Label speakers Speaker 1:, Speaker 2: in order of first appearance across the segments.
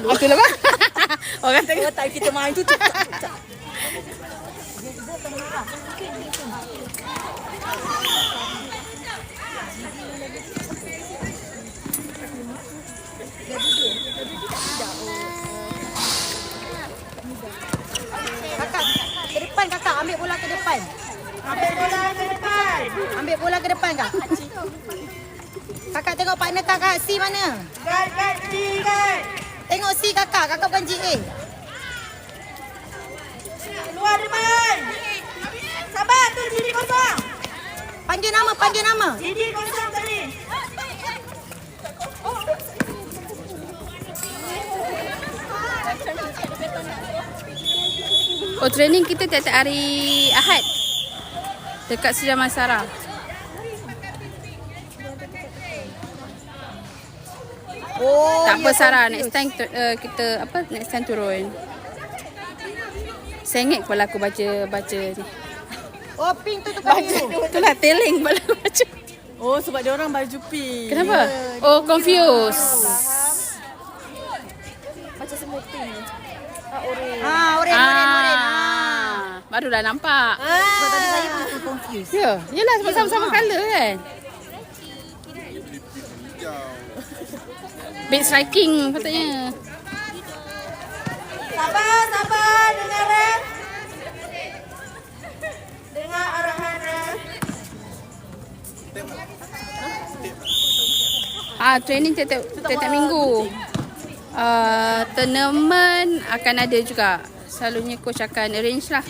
Speaker 1: dulu.
Speaker 2: Itulah bang. Orang tengok.
Speaker 1: Time kita main tu cak. Kakak, ke depan kakak. Ambil bola ke depan. Ambil bola ke depan. Ambil bola ke depan kak. Kakak tengok partner kakak C mana? Guard C guard. Tengok C kakak. Kakak bukan GA. Keluar depan. Sabar tu jadi kosong. Panggil nama, panggil nama. Jadi kosong tadi.
Speaker 2: Oh, training kita tiap-tiap hari Ahad. Dekat Sri Damansara.
Speaker 1: Oh,
Speaker 2: Tak apa Sarah, next time kita next time turun. Sengit kepala aku baca ni.
Speaker 1: Oh, pink tu tukar biru.
Speaker 2: Itulah teling kepala aku baca.
Speaker 3: Oh, sebab dia orang baju pink.
Speaker 2: Kenapa? Oh, confused.
Speaker 3: Macam semua pink.
Speaker 1: Oren.
Speaker 2: Baru dah nampak.
Speaker 1: Sebab tadi saya pun confused.
Speaker 2: Ya, yelah sebab sama-sama colour kan. Big striking patutnya.
Speaker 1: Sabar, dengar. Dengar arahan.
Speaker 2: Training tiap-tiap minggu. Tournament akan ada juga. Selalunya coach akan arrange lah.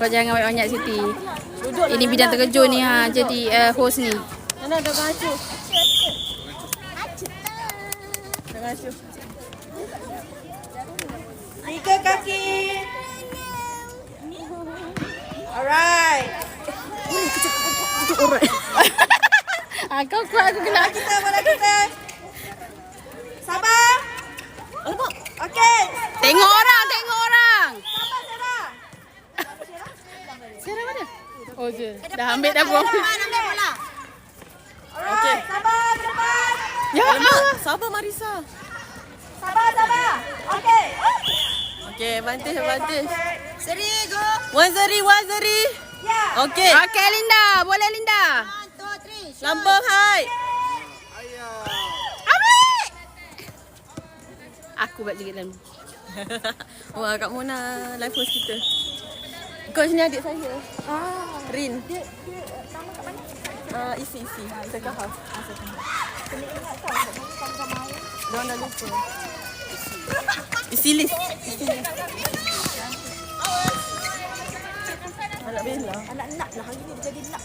Speaker 2: Kau jangan banyak-banyak Siti. Ini bidang terkejut ni jadi host ni.
Speaker 3: Nana dah baju. Dah baju.
Speaker 1: 3 kaki. Alright.
Speaker 2: Kau kuat aku kena.
Speaker 1: Bola kita. Sabar. Okey.
Speaker 2: Tengok orang.
Speaker 1: Sabar.
Speaker 2: Sarah mana? Oh je. Dah ambil dah buang.
Speaker 1: Ambil bola. Okey. Sabar ke depan.
Speaker 2: Ya Allah.
Speaker 3: Sabar Marisa.
Speaker 1: Sabar. Okey.
Speaker 3: Okey, advantage.
Speaker 1: Seri go.
Speaker 3: One Zari.
Speaker 1: Ya.
Speaker 3: Okey.
Speaker 2: Okey Linda, boleh Linda.
Speaker 1: 1, 2, 3.
Speaker 3: Lambung high.
Speaker 2: Ambil. Aku buat sikit dalam.
Speaker 3: Wah, Kak Mona live host kita. Coach ni adik saya. Rin. Dia nama kat mana? Isi. Second house. Kena ingat tau. Kalau mau. Diorang dah lupa. Isi list. Anak Bella.
Speaker 1: Anak nak lah. Hari ni dia jadi nak.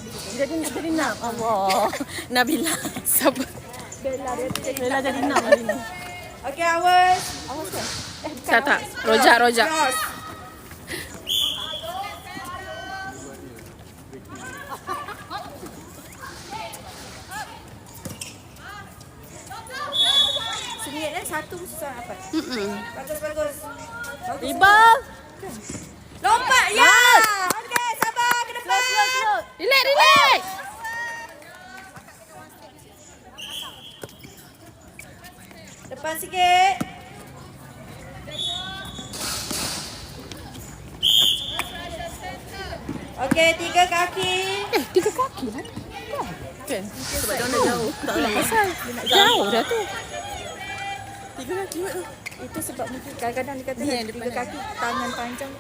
Speaker 3: Jadi nak. Allah. Nabila.
Speaker 2: Siapa?
Speaker 3: Bella jadi nak hari ni.
Speaker 1: Okey, awas.
Speaker 2: Tak. Rojak.
Speaker 1: Cross. Seniat satu susah apa? Bagus.
Speaker 3: Rebound.
Speaker 1: Lompat ya. Okey, sabar ke depan.
Speaker 2: Relax.
Speaker 1: Depan sikit. Okey, 3 kaki.
Speaker 2: 3 kaki lah.
Speaker 3: Kan? Sebab dia orang dah jauh. Tak lah.
Speaker 2: Pasal jauh dah tu.
Speaker 3: 3 kaki tu.
Speaker 1: Itu sebab mungkin kadang-kadang dia kata
Speaker 3: Ni yang
Speaker 1: 3
Speaker 3: depan
Speaker 1: kaki tangan panjang.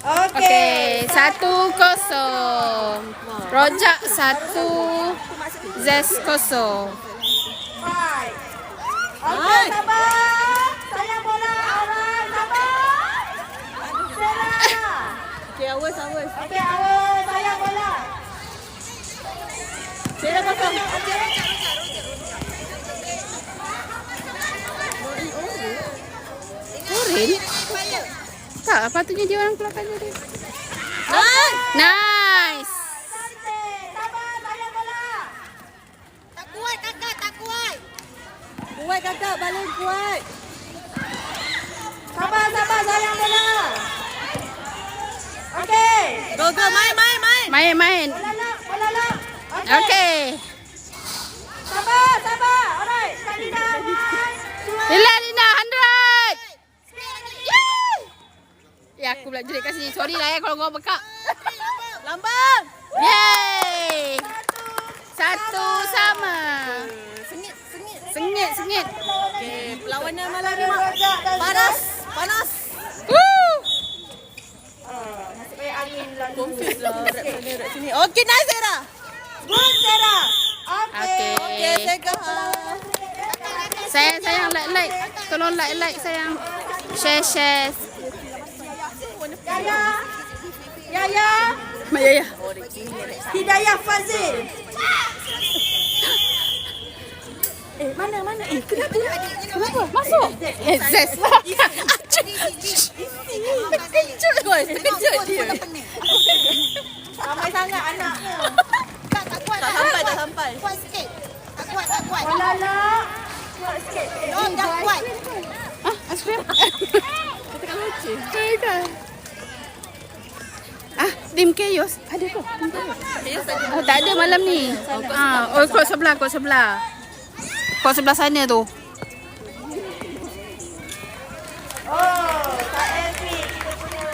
Speaker 2: Okey, 1-0. Rojak 1, Zest 0.
Speaker 1: Right. Okey, sabar. Sayang bola. Alright, sabar. Serah.
Speaker 3: Okay, awas.
Speaker 1: Okey, awas. Sayang bola.
Speaker 3: Saya pasang.
Speaker 2: Oren? Tak, patutnya dia orang keluarkan dia. Nice.
Speaker 1: Cantik. Sabar, sayang bola. Tak kuat kakak, tak kuat.
Speaker 3: Kuat kakak, balik kuat.
Speaker 1: Sabar, sayang bola. Okey.
Speaker 3: Go, main.
Speaker 2: Main.
Speaker 1: Bola nak.
Speaker 2: Okey.
Speaker 1: Sabar. Alright. Sekali dah.
Speaker 2: Yelah Lina, 100. Yeay. Ya, aku pula jerit kat sini. Sorry lah kalau korang bekak.
Speaker 3: Lambang.
Speaker 2: Yeay. 1 sama. Sengit.
Speaker 3: Okey, perlawanan malam ni mak. Panas.
Speaker 2: Woo.
Speaker 3: Confuse lah kat sini. Okey, nice Sarah. Good Sarah.
Speaker 2: Okey.
Speaker 3: Okey, Sarah.
Speaker 2: Sayang like. Tolong like sayang. Share.
Speaker 3: Yaya.
Speaker 2: Mak Yaya.
Speaker 3: Hidayah Fazil. Mana?
Speaker 2: Kenapa? Masuk. Zest lah. Terkejut dia.
Speaker 3: Ramai sangat anaknya.
Speaker 1: Tak kuat.
Speaker 3: Tak sampai.
Speaker 1: Kuat sikit. Tak kuat.
Speaker 3: Walala. Kuat sikit.
Speaker 1: Oh, dah kuat.
Speaker 2: Aiskrim. Kan. Dim Chaos. Ada ke? Tak ada malam ni. Kod sebelah. Kod sebelah sana tu.
Speaker 3: Kak Elfi, kita punya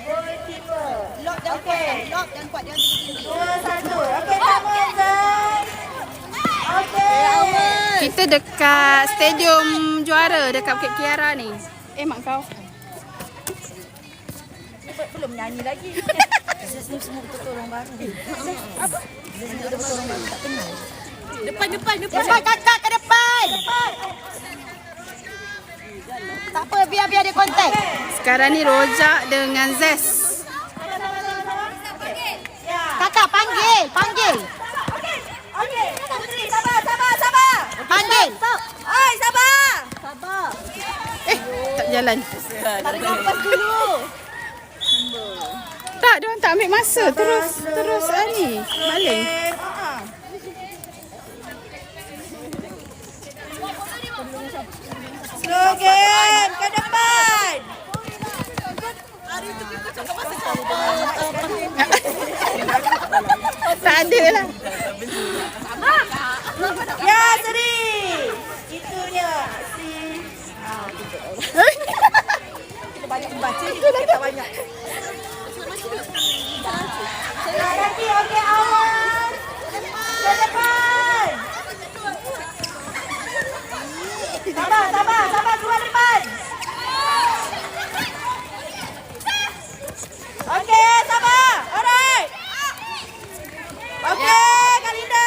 Speaker 3: goalkeeper.
Speaker 1: Lock dan kuat. Dia tinggi.
Speaker 3: 2-1. Okey, sama Zan. Okey.
Speaker 2: Kita dekat stadium juara dekat Bukit Kiara ni. Mak kau.
Speaker 3: Belum nyanyi lagi. Semua betul-betul orang baru. Apa? Betul-betul orang baru tak kenal. Depan.
Speaker 1: Depan kakak ke depan. Tak apa, biar dia kontak.
Speaker 2: Sekarang ni Rojak dengan Zest.
Speaker 1: Kakak panggil.
Speaker 3: Okey. Putri, sabar.
Speaker 1: Panggil.
Speaker 3: Oi, sabar.
Speaker 2: Tak jalan.
Speaker 3: Tarik nafas dulu.
Speaker 2: Tak, diorang tak ambil masa. Terus ni. Maling.
Speaker 3: Slow game ke depan. Hari tu kita cakap pasal
Speaker 2: Tak ada lah.
Speaker 3: Ya, Seri. Itunya si. Kita banyak membaca ni, kita tak banyak. Lagi, okey, awas. Ke depan. Sabar, keluar depan. Okey, sabar. Alright. Okey, Kak Linda.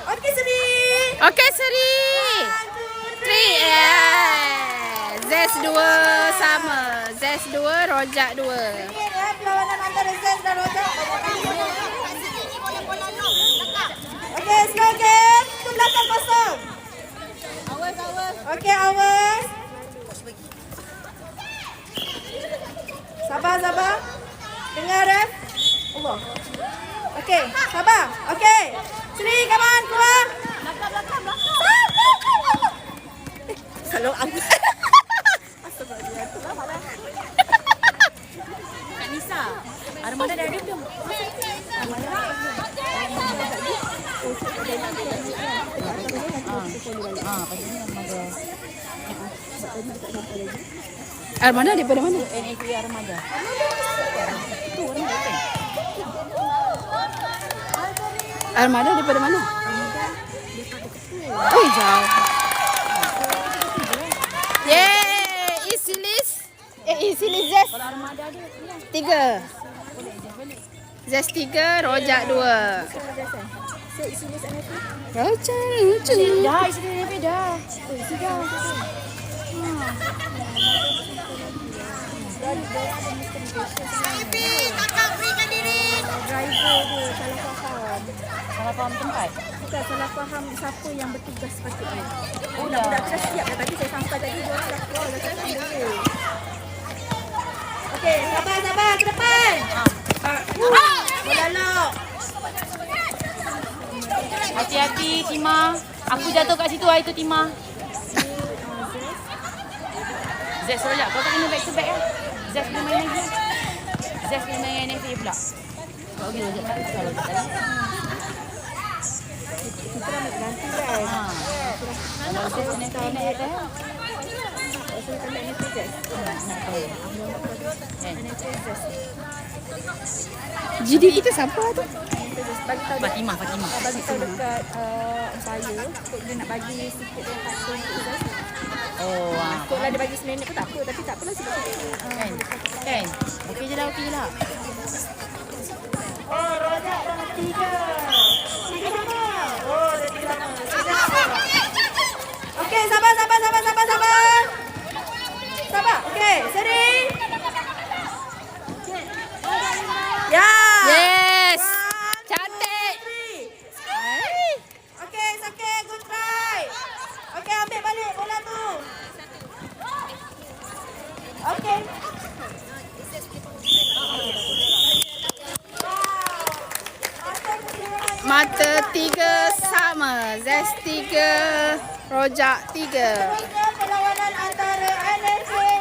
Speaker 3: Okey, Seri.
Speaker 2: Okey, Seri. 3. Zest 2 sama. Zest 2, Rojak 2.
Speaker 3: Ini perlawanan antara Zest dan Rojak. Okey, slow game. Itu belakang kosong. Okey, awas. Sabar. Dengar ref. Allah. Okey, sabar. Okey. Seri, come on, keluar. Belakang. Selalu aku. Kak Nisa, Armada dah ada belum?
Speaker 2: Armada daripada mana?
Speaker 3: NAP Armada.
Speaker 2: Armada daripada mana? Oh, jauh. Yeay, Isilis Zest 3. Zest 3, Rojak 2. Rojak lucu.
Speaker 3: Dah, isi NAP dah.
Speaker 1: Kakak berikan diri.
Speaker 3: Driver dia salah faham tempat. Bukan salah faham siapa yang bertugas sepatutnya. Budak-budak kita siap dah tadi saya sampai tadi dia orang dah keluar dah cakap dulu. Okey, sabar ke depan. Bola.
Speaker 4: Hati-hati Tima. Aku jatuh kat situ hari tu Tima. Zest Rojak, kau tak kena back to back lah. Zest kena main lagi. Zest kena main NFA pula. Kau pergi Rojak tak? Rojak tadi.
Speaker 3: Kita dah nanti kan.
Speaker 4: Kalau Zes nanti nak ada.
Speaker 3: Saya kena NFS.
Speaker 2: GD kita siapa tu?
Speaker 3: Bagi tahu
Speaker 4: Fatimah.
Speaker 3: bagi tahu dekat saya untuk dia nak bagi sikit dekat saya.
Speaker 4: Oh,
Speaker 3: Kalau dia bagi seminit pun tak apa, tapi tak apalah sebab
Speaker 4: kan? Okey je lah.
Speaker 3: Okey, sabar. Sabar. Okey, seri. Ya.
Speaker 2: Yes.
Speaker 3: One,
Speaker 2: Cantik.
Speaker 3: three.
Speaker 2: Hai.
Speaker 3: Okey, it's okay. Good try. Okey, ambil balik bola tu. Okey.
Speaker 2: Mata 3 sama. Zes 3, Rojak 3.
Speaker 3: Perlawanan antara NFA